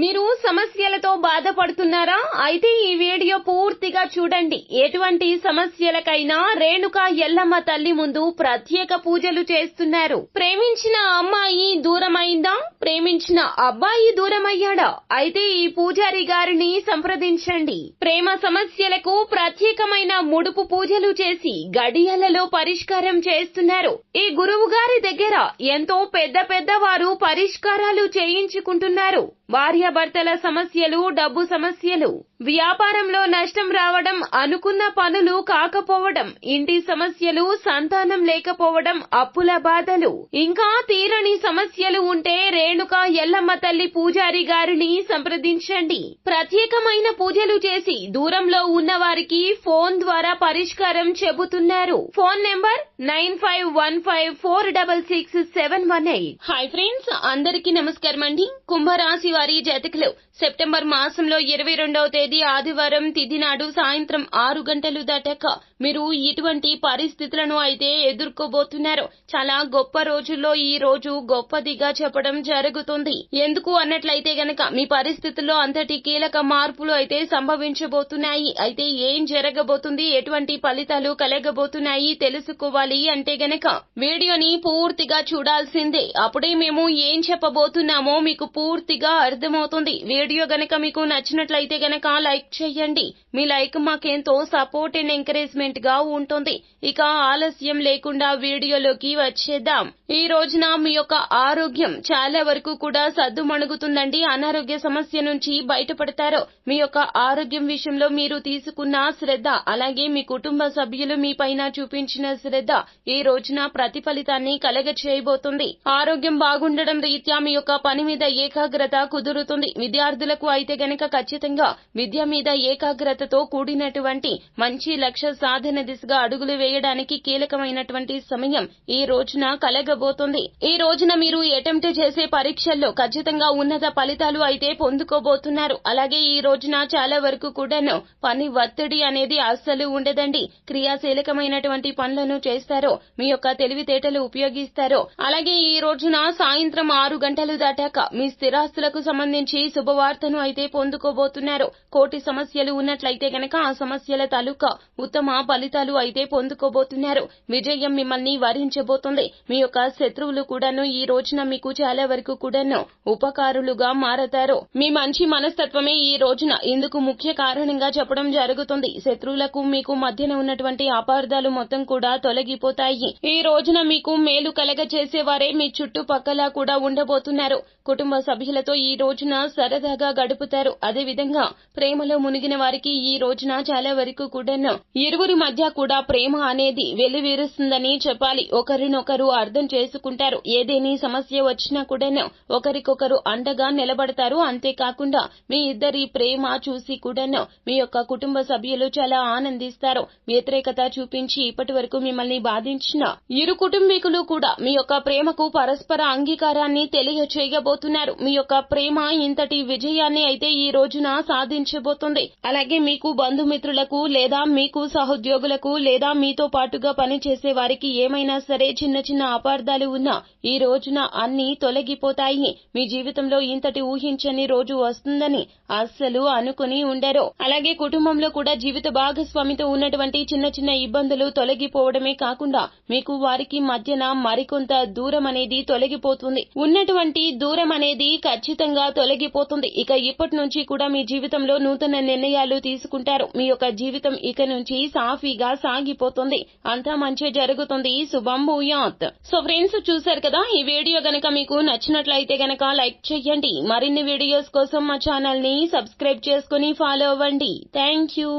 మీరు సమస్యలతో బాధపడుతున్నారా? అయితే ఈ వీడియో పూర్తిగా చూడండి. ఎటువంటి సమస్యలకైనా రేణుక ఎల్లమ్మ తల్లి ముందు ప్రత్యేక పూజలు చేస్తున్నారు. ప్రేమించిన అమ్మాయి దూరమైందా? ప్రేమించిన అబ్బాయి దూరమయ్యాడా? అయితే ఈ పూజారి గారిని సంప్రదించండి. ప్రేమ సమస్యలకు ప్రత్యేకమైన ముడుపు పూజలు చేసి గడియలలో పరిష్కారం చేస్తున్నారు. ఈ గురువు గారి దగ్గర ఎంతో పెద్ద వారు పరిష్కారాలు చేయించుకుంటున్నారు. భార్యాభర్తల సమస్యలు, డబ్బు సమస్యలు, వ్యాపారంలో నష్టం రావడం, అనుకున్న పనులు కాకపోవడం, ఇంటి సమస్యలు, సంతానం లేకపోవడం, అప్పుల బాధలు, ఇంకా తీరని సమస్యలు ఉంటే రేణుక ఎల్లమ్మ తల్లి పూజారి గారిని సంప్రదించండి. ప్రత్యేకమైన పూజలు చేసి దూరంలో ఉన్న వారికి ఫోన్ ద్వారా పరిష్కారం చెబుతున్నారు. Phone number 9515466718. హాయ్ ఫ్రెండ్స్, అందరికీ నమస్కారం అండి. కుంభరాశి వారి జాతకులు సెప్టెంబర్ మాసంలో 22వ తేదీ ఆదివారం తిథి నాడు సాయంత్రం 6 గంటలు దాటాక మీరు ఇటువంటి పరిస్థితులను అయితే ఎదుర్కోబోతున్నారు. చాలా గొప్ప రోజుల్లో ఈ రోజు గొప్పదిగా చెప్పడం జరుగుతుంది. ఎందుకు అన్నట్లయితే గనక మీ పరిస్థితుల్లో అంతటి కీలక మార్పులు అయితే సంభవించబోతున్నాయి. అయితే ఏం జరగబోతుంది, ఎటువంటి ఫలితాలు కలగబోతున్నాయి తెలుసుకోవాలి అంటే గనక వీడియోని పూర్తిగా చూడాల్సిందే. అప్పుడే మేము ఏం చెప్పబోతున్నామో మీకు పూర్తిగా అర్థమవుతుంది. వీడియో గనక మీకు నచ్చినట్లయితే గనక లైక్ చేయండి. మీ లైక్ మాకెంతో సపోర్ట్ అండ్ ఎంకరేజ్మెంట్ గా ఉంటుంది. ఇక ఆలస్యం లేకుండా వీడియోలోకి వచ్చేద్దాం. ఈ రోజున మీ యొక్క ఆరోగ్యం చాలా వరకు కూడా సద్దుమణుగుతుందండి. అనారోగ్య సమస్య నుంచి బయటపడతారు. మీ యొక్క ఆరోగ్యం విషయంలో మీరు తీసుకున్న శ్రద్ధ, అలాగే మీ కుటుంబ సభ్యులు మీ పైన చూపించిన శ్రద్ధ ఈ రోజున ప్రతిఫలితాన్ని కలగచేయబోతుంది. ఆరోగ్యం బాగుండడం రీత్యా మీ యొక్క పని మీద ఏకాగ్రత కుదురుతుంది. విద్యార్థులకు అయితే గనక ఖచ్చితంగా విద్య మీద ఏకాగ్రతతో కూడినటువంటి మంచి లక్ష్య సాధన దిశగా అడుగులు వేయడానికి కీలకమైనటువంటి సమయం ఈ రోజున కలగబోతుంది. ఈ రోజున మీరు అటెంప్ట్ చేసే పరీక్షల్లో ఖచ్చితంగా ఉన్నత ఫలితాలు అయితే పొందుకోబోతున్నారు. అలాగే ఈ రోజున చాలా వరకు కూడాను పని ఒత్తిడి అనేది అస్సలు ఉండదండి. క్రియాశీలకమైనటువంటి పనులను చేస్తారో, మీ యొక్క తెలివితేటలు ఉపయోగిస్తారో. అలాగే ఈ రోజున సాయంత్రం 6 గంటలు దాటాక మీ స్థిరాస్తులకు సంబంధించి శుభవార్తను అయితే పొందుకోబోతున్నారు. కోటి సమస్యలు ఉన్నట్లయితే గనక ఆ సమస్యల తాలూకా ఉత్తమ ఫలితాలు అయితే పొందుకోబోతున్నారు. విజయం మిమ్మల్ని వరించబోతుంది. మీ యొక్క శత్రువులు కూడాను ఈ రోజున మీకు చాలా వరకు కూడాను ఉపకారులుగా మారతారు. మీ మంచి మనస్తత్వమే ఈ రోజున ఇందుకు ముఖ్య కారణంగా చెప్పడం జరుగుతుంది. శత్రువులకు మీకు మధ్యన ఉన్నటువంటి అపార్థాలు మొత్తం కూడా తొలగిపోతాయి. ఈ రోజున మీకు మేలు కలగ చేసేవారే మీ చుట్టుపక్కల కూడా ఉండబోతున్నారు. కుటుంబ సభ్యులతో ఈ రోజున సరదాగా గడుపుతారు. అదే విధంగా ప్రేమలో మునిగిన వారికి ఈ రోజున చాలా వరకు కూడాను ఇరువురి మధ్య కూడా ప్రేమ అనేది వెల్లివిరుస్తుందని చెప్పాలి. ఒకరినొకరు అర్థం చేసుకుంటారు. ఏదేని సమస్య వచ్చినా కూడాను ఒకరికొకరు అండగా నిలబడతారు. అంతేకాకుండా మీ ఇద్దరి ప్రేమ చూసి కూడాను మీ యొక్క కుటుంబ సభ్యులు చాలా ఆనందిస్తారు. వ్యతిరేకత చూపించి ఇప్పటి వరకు మిమ్మల్ని బాధించిన ఇరు కుటుంబీకులు కూడా మీ యొక్క ప్రేమకు పరస్పర అంగీకారాన్ని తెలియచేయబోతున్నారు. మీ యొక్క ప్రేమ ఇంతటి విజయాన్ని అయితే ఈ రోజున సాధించబోతుంది. అలాగే మీకు బంధుమిత్రులకు లేదా మీకు సహోద్యోగులకు లేదా మీతో పాటుగా పనిచేసే వారికి ఏమైనా సరే చిన్న అపార్థాలు ఉన్నా ఈ రోజున అన్ని తొలగిపోతాయి. మీ జీవితంలో ఇంతటి ఊహించని రోజు వస్తుందని అస్సలు అనుకుని ఉండరు. అలాగే కుటుంబంలో కూడా జీవిత భాగస్వామితో ఉన్నటువంటి చిన్న ఇబ్బందులు తొలగిపోవడమే కాకుండా మీకు వారికి మధ్యన మరికొంత దూరం అనేది తొలగిపోతుంది. ఉన్నటువంటి దూరం అనేది ఖచ్చితంగా తొలగిపోతుంది. ఇక ఇప్పటి నుంచి కూడా మీ జీవితంలో నూతన నిర్ణయాలు తీసుకుంటారు. మీ యొక్క జీవితం ఇక నుంచి సాఫీగా సాగిపోతుంది. అంతా మంచి జరుగుతుంది. శుభం భూయాత్. సో ఫ్రెండ్స్, చూశారు కదా, ఈ వీడియో గనక మీకు నచ్చినట్లయితే గనక లైక్ చేయండి. మరిన్ని వీడియోస్ కోసం మా ఛానల్ ని సబ్స్క్రైబ్ చేసుకుని ఫాలో అవ్వండి. Thank you.